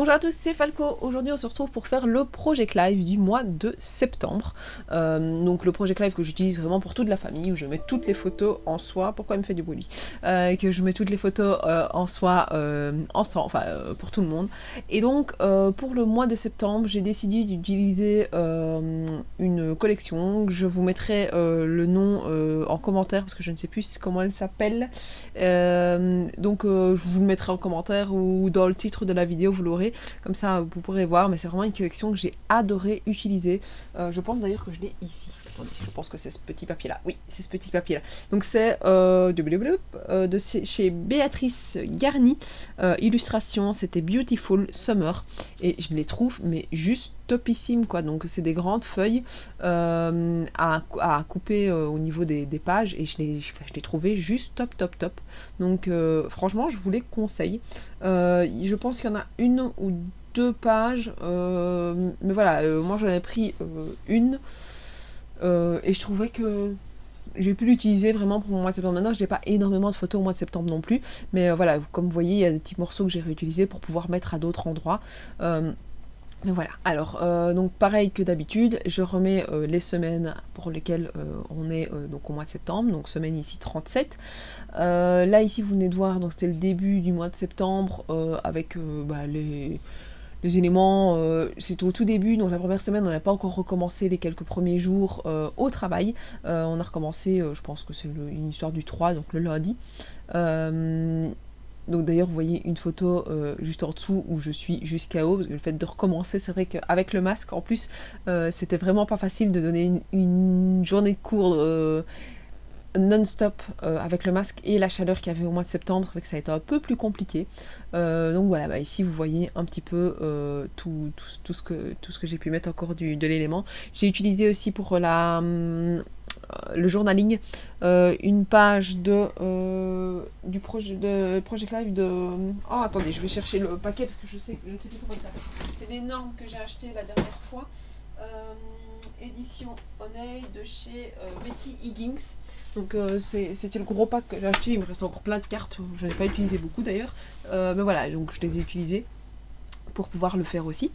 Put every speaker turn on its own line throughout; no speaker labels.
Bonjour à tous, c'est Falco. Aujourd'hui on se retrouve pour faire le Project Live du mois de septembre. Donc le Project Live que j'utilise vraiment pour toute la famille, où je mets toutes les photos en soi. Pourquoi il me fait du bruit que je mets toutes les photos en soi, ensemble, enfin pour tout le monde. Et donc pour le mois de septembre, j'ai décidé d'utiliser une collection. Je vous mettrai le nom en commentaire parce que je ne sais plus comment elle s'appelle. Donc je vous le mettrai en commentaire ou dans le titre de la vidéo, vous l'aurez, comme ça vous pourrez voir, mais c'est vraiment une collection que j'ai adoré utiliser. Je pense d'ailleurs que je l'ai ici. Attendez, je pense que c'est ce petit papier là. Oui, c'est ce petit papier là. Donc c'est de chez Béatrice Garni. Illustration, c'était Beautiful Summer. Et je les trouve mais juste topissime quoi. Donc c'est des grandes feuilles à couper au niveau des pages, et je l'ai trouvé juste top. Donc franchement je vous les conseille. Je pense qu'il y en a une ou deux pages, mais voilà, moi j'en ai pris une, et je trouvais que j'ai pu l'utiliser vraiment pour mon mois de septembre. Maintenant, j'ai pas énormément de photos au mois de septembre non plus, mais voilà, comme vous voyez, il y a des petits morceaux que j'ai réutilisés pour pouvoir mettre à d'autres endroits. Mais voilà, alors donc pareil que d'habitude, je remets les semaines pour lesquelles on est donc au mois de septembre, donc semaine ici 37. Là ici vous venez de voir, donc c'était le début du mois de septembre avec les éléments, c'était au tout début, donc la première semaine on n'a pas encore recommencé les quelques premiers jours au travail. On a recommencé, je pense que c'est une histoire du 3, donc le lundi. Donc d'ailleurs vous voyez une photo juste en dessous où je suis jusqu'à haut, parce que le fait de recommencer, c'est vrai qu'avec le masque en plus, c'était vraiment pas facile de donner une journée de cours non-stop avec le masque et la chaleur qu'il y avait au mois de septembre. C'est vrai que ça a été un peu plus compliqué. Donc voilà, ici vous voyez un petit peu tout ce que j'ai pu mettre encore de l'élément. J'ai utilisé aussi pour le journaling, une page du Project Live de... Oh attendez, je vais chercher le paquet parce que je ne sais plus comment il s'appelle. C'est l'énorme que j'ai acheté la dernière fois. Édition Honey de chez Becky Higgins. Donc c'était le gros pack que j'ai acheté. Il me reste encore plein de cartes, je n'ai pas utilisé beaucoup d'ailleurs, mais voilà, donc je les ai utilisées pour pouvoir le faire aussi.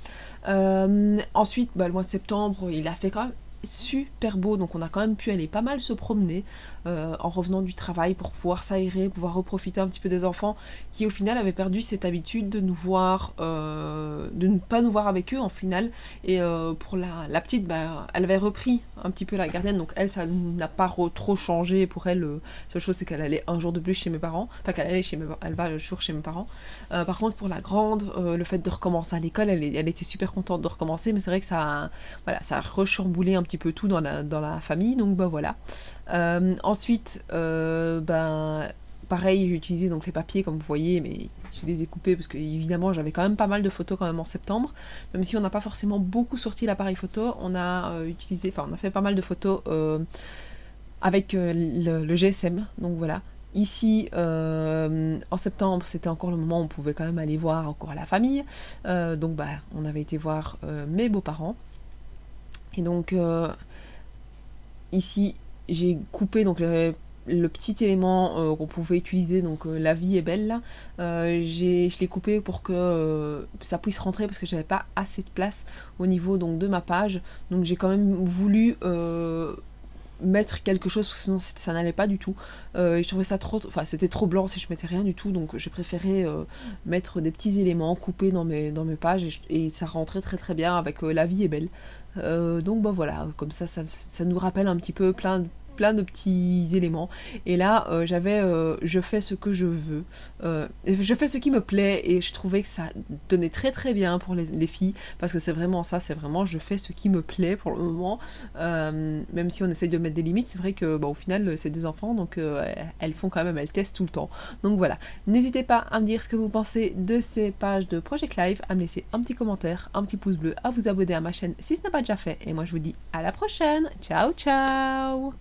Ensuite le mois de septembre il a fait quand même super beau, donc on a quand même pu aller pas mal se promener en revenant du travail pour pouvoir s'aérer, pouvoir reprofiter un petit peu des enfants qui au final avaient perdu cette habitude de nous voir, de ne pas nous voir avec eux en final. Et pour la petite, elle avait repris un petit peu la gardienne, donc elle, ça n'a pas trop changé pour elle. Seule chose c'est qu'elle allait un jour de plus chez mes parents, enfin elle va le jour chez mes parents. Par contre pour la grande, le fait de recommencer à l'école, elle était super contente de recommencer, mais c'est vrai que ça a rechamboulé un petit peu tout dans la famille, donc voilà. Ensuite, pareil, j'ai utilisé donc les papiers comme vous voyez, mais je les ai coupés parce que évidemment j'avais quand même pas mal de photos quand même en septembre, même si on n'a pas forcément beaucoup sorti l'appareil photo. On a on a fait pas mal de photos avec le GSM, donc voilà. Ici, en septembre, c'était encore le moment où on pouvait quand même aller voir encore la famille, donc on avait été voir mes beaux-parents. Et donc ici j'ai coupé donc le petit élément qu'on pouvait utiliser, donc la vie est belle là. Je l'ai coupé pour que ça puisse rentrer parce que j'avais pas assez de place au niveau donc de ma page, donc j'ai quand même voulu mettre quelque chose parce que sinon ça n'allait pas du tout. Je trouvais ça c'était trop blanc si je mettais rien du tout, donc j'ai préféré mettre des petits éléments coupés dans mes pages, et ça rentrait très bien avec la vie est belle. Donc voilà, comme ça nous rappelle un petit peu plein de petits éléments. Et là j'avais je fais ce que je veux, je fais ce qui me plaît, et je trouvais que ça donnait très bien pour les filles, parce que c'est vraiment ça, c'est vraiment je fais ce qui me plaît pour le moment, même si on essaye de mettre des limites. C'est vrai que au final c'est des enfants, donc elles font quand même, elles testent tout le temps. Donc voilà, n'hésitez pas à me dire ce que vous pensez de ces pages de Project Live, à me laisser un petit commentaire, un petit pouce bleu, à vous abonner à ma chaîne si ce n'est pas déjà fait, et moi je vous dis à la prochaine. Ciao ciao.